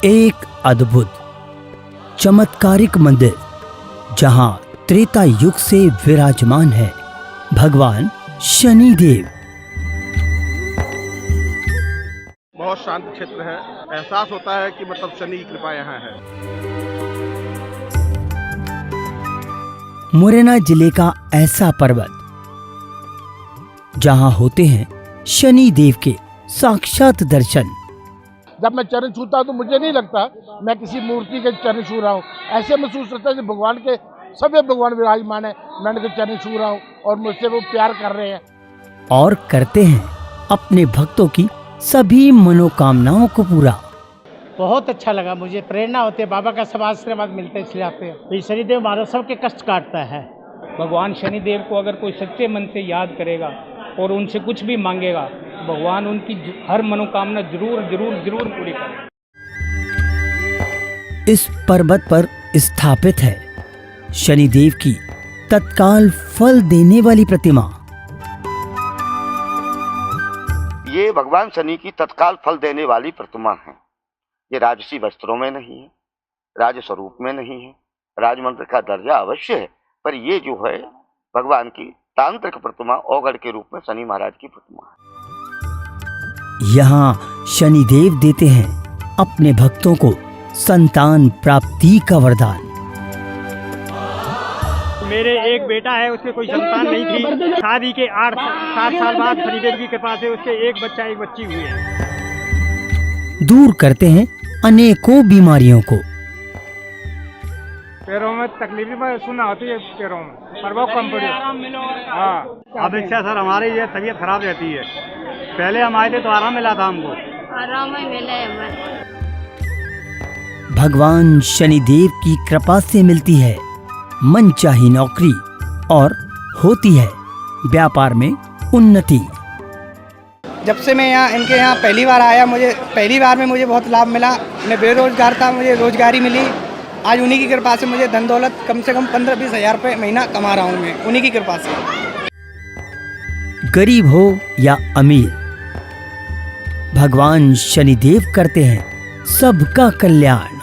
एक अद्भुत चमत्कारिक मंदिर जहां त्रेता युग से विराजमान है भगवान शनिदेव। बहुत शांत क्षेत्र है। एहसास होता है कि मतलब शनि की कृपा यहाँ है। मुरैना जिले का ऐसा पर्वत जहां होते हैं शनि देव के साक्षात दर्शन। जब मैं चरण छूता हूँ तो मुझे नहीं लगता मैं किसी मूर्ति के चरण छू रहा हूँ। ऐसे महसूस होता है कि भगवान के सभी भगवान विराजमान है, मैं उनके चरण छू रहा हूँ और मुझसे वो प्यार कर रहे हैं और करते हैं अपने भक्तों की सभी मनोकामनाओं को पूरा। बहुत अच्छा लगा, मुझे प्रेरणा होती है, बाबा का सब आशीर्वाद मिलते हैं, इसलिए आते हैं। तो शनिदेव महाराज सबके कष्ट काटता है। भगवान शनिदेव को अगर कोई सच्चे मन से याद करेगा और उनसे कुछ भी मांगेगा, भगवान उनकी हर मनोकामना जरूर जरूर जरूर पूरी करेगा। इस पर्वत पर स्थापित है शनिदेव की तत्काल फल देने वाली प्रतिमा। ये भगवान शनि की तत्काल फल देने वाली प्रतिमा है। ये राजसी वस्त्रों में नहीं है, राज स्वरूप में नहीं है, राजमंत्र का दर्जा अवश्य है, पर ये जो है भगवान की तांत्रिक प्रतिमा औगड़ के रूप में शनि महाराज की प्रतिमा है। यहाँ शनिदेव देते हैं अपने भक्तों को संतान प्राप्ति का वरदान। मेरे एक बेटा है, उसके कोई संतान नहीं थी। शादी के 8-7 साल बाद शनिदेव की कृपा से उसके एक बच्चा एक बच्ची हुई है। दूर करते हैं अनेकों बीमारियों को। पैरों में तकलीफ सुना होती है, पैरों में पर वो कम पड़ी। हाँ, अब इच्छा सर हमारी ये तबीयत खराब रहती है। पहले हम आए थे तो आराम मिला था हमको। आराम ही मिला है हमें। भगवान शनिदेव की कृपा से मिलती है मनचाही नौकरी और होती है व्यापार में उन्नति। जब से मैं इनके यहाँ पहली बार आया, पहली बार में मुझे बहुत लाभ मिला। मैं बेरोजगार था, मुझे रोजगारी मिली। आज उन्हीं की कृपा से मुझे धन दौलत कम से कम 15-20 हज़ार रुपये महीना कमा रहा हूँ मैं, उन्हीं की कृपा से। गरीब हो या अमीर, भगवान शनिदेव करते हैं सबका कल्याण।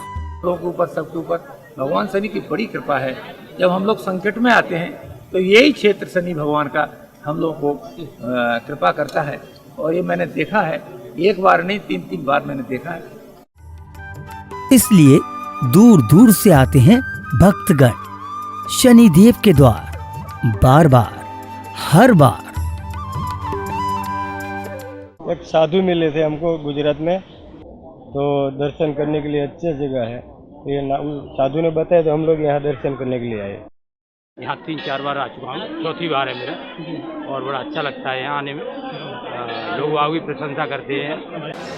लोगों के ऊपर, सबके ऊपर भगवान शनि की बड़ी कृपा है। जब हम लोग संकट में आते हैं तो यही क्षेत्र शनि भगवान का हम लोग को कृपा करता है। और ये मैंने देखा है, एक बार नहीं 3-3 बार मैंने देखा है। इसलिए दूर दूर से आते हैं भक्तगण शनिदेव के द्वार, बार बार, हर बार। एक साधु मिले थे हमको गुजरात में, तो दर्शन करने के लिए अच्छी जगह है। ये साधु ने बताया तो हम लोग यहाँ दर्शन करने के लिए आए। यहाँ 3-4 बार आ चुका हूँ, चौथी बार है मेरा, और बड़ा अच्छा लगता है यहाँ आने में। लोग आगे प्रशंसा करते हैं।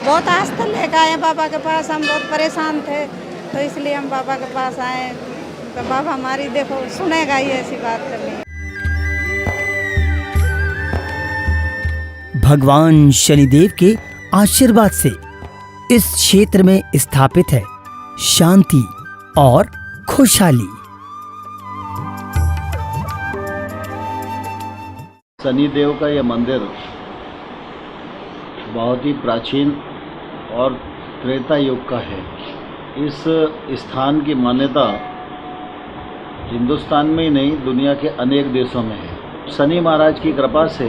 बहुत आस्था लेकर आए बाबा के पास। हम बहुत परेशान थे तो इसलिए हम बाबा के पास आए। तो बाबा हमारी देखो सुनेगा ही ऐसी बात करनी। भगवान शनिदेव के आशीर्वाद से इस क्षेत्र में स्थापित है शांति और खुशहाली। शनिदेव का यह मंदिर बहुत ही प्राचीन और त्रेता युग का है। इस स्थान की मान्यता हिंदुस्तान में ही नहीं, दुनिया के अनेक देशों में है। शनि महाराज की कृपा से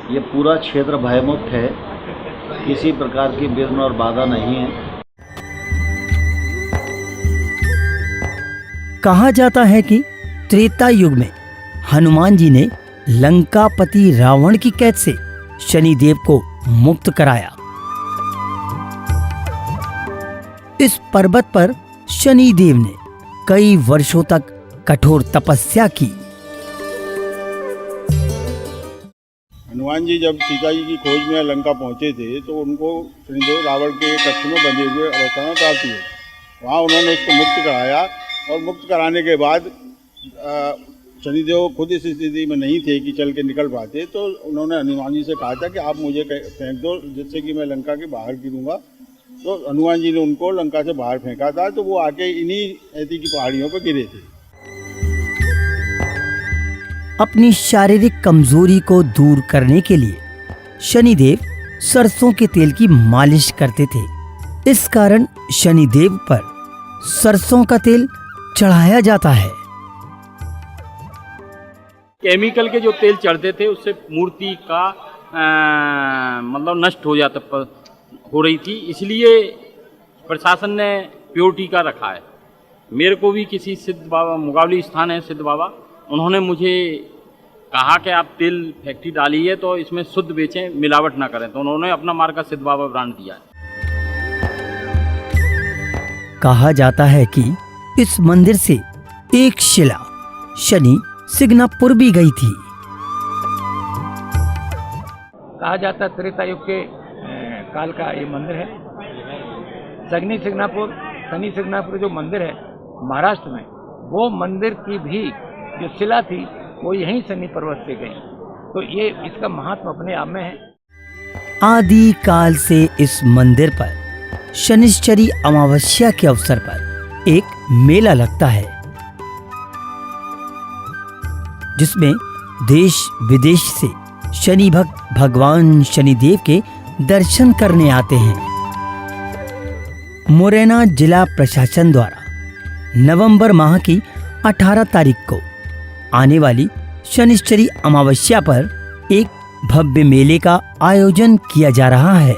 ये पूरा क्षेत्र भयमुक्त है, किसी प्रकार की विघ्न और बाधा नहीं है। कहा जाता है कि त्रेता युग में हनुमान जी ने लंकापति रावण की कैद से शनिदेव को मुक्त कराया। इस पर्वत पर शनिदेव ने कई वर्षों तक कठोर तपस्या की। हनुमान जी जब सीता जी की खोज में लंका पहुंचे थे तो उनको शनिदेव रावण के कक्ष में बंधे हुए अवस्था में प्राप्त हुए। वहाँ उन्होंने उसको मुक्त कराया और मुक्त कराने के बाद शनिदेव खुद इस स्थिति में नहीं थे कि चल के निकल पाते, तो उन्होंने हनुमान जी से कहा था कि आप मुझे फेंक दो जिससे कि मैं लंका के बाहर गिरूंगा। तो हनुमान जी ने उनको लंका से बाहर फेंका था, तो वो आके इन्हीं ऐती की पहाड़ियों पर गिरे थे। अपनी शारीरिक कमजोरी को दूर करने के लिए शनिदेव सरसों के तेल की मालिश करते थे। इस कारण शनिदेव पर सरसों का तेल चढ़ाया जाता है। केमिकल के जो तेल चढ़ते थे उससे मूर्ति का मतलब नष्ट हो रही थी, इसलिए प्रशासन ने प्योरिटी का रखा है। मेरे को भी किसी सिद्ध बाबा, मुगावली स्थान है सिद्ध बाबा, उन्होंने मुझे कहा कि आप तेल फैक्ट्री डालिए तो इसमें शुद्ध बेचें, मिलावट ना करें, तो उन्होंने अपना मार्का सिद्ध बाबा ब्रांड दिया है। कहा जाता है कि इस मंदिर से एक शिला शनि सिग्नापुर भी गई थी। कहा जाता है त्रेता युग के काल का ये मंदिर है। शनि सिग्नापुर जो मंदिर है महाराष्ट्र में, वो मंदिर की भी जो शिला थी वो यहीं शनि पर्वत से गई, तो ये इसका महत्व अपने आप में है। आदि काल से इस मंदिर पर शनिश्चरी अमावस्या के अवसर पर एक मेला लगता है, जिसमें देश विदेश से शनि भक्त भगवान शनिदेव के दर्शन करने आते हैं। मुरैना जिला प्रशासन द्वारा नवंबर माह की 18 तारीख को आने वाली शनिश्चरी अमावस्या पर एक भव्य मेले का आयोजन किया जा रहा है।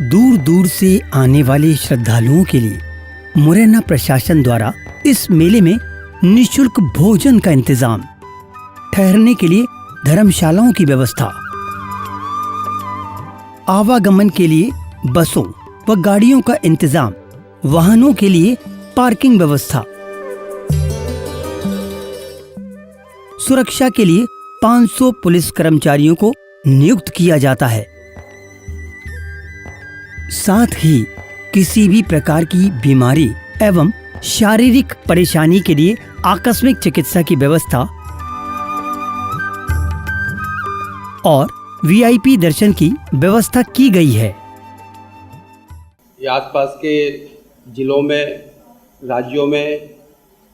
दूर दूर से आने वाले श्रद्धालुओं के लिए मुरैना प्रशासन द्वारा इस मेले में निःशुल्क भोजन का इंतजाम, ठहरने के लिए धर्मशालाओं की व्यवस्था, आवागमन के लिए बसों व गाड़ियों का इंतजाम, वाहनों के लिए पार्किंग व्यवस्था, सुरक्षा के लिए 500 पुलिस कर्मचारियों को नियुक्त किया जाता है। साथ ही किसी भी प्रकार की बीमारी एवं शारीरिक परेशानी के लिए आकस्मिक चिकित्सा की व्यवस्था और वीआईपी दर्शन की व्यवस्था की गई है। ये आसपास के जिलों में, राज्यों में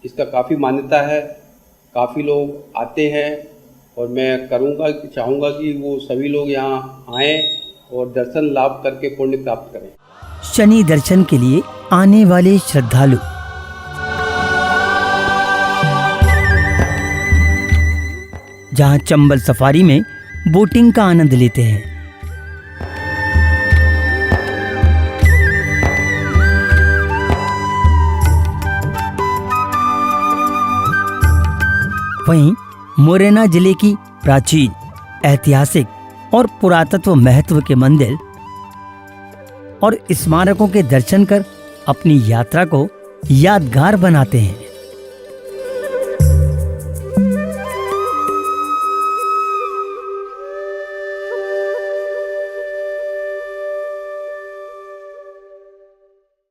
इसका काफ़ी मान्यता है, काफ़ी लोग आते हैं और मैं चाहूँगा कि वो सभी लोग यहाँ आएँ और दर्शन लाभ करके पुण्य प्राप्त करें। शनि दर्शन के लिए आने वाले श्रद्धालु जहां चंबल सफारी में बोटिंग का आनंद लेते हैं, वहीं मुरैना जिले की प्राचीन, ऐतिहासिक और पुरातत्व महत्व के मंदिर और स्मारकों के दर्शन कर अपनी यात्रा को यादगार बनाते हैं।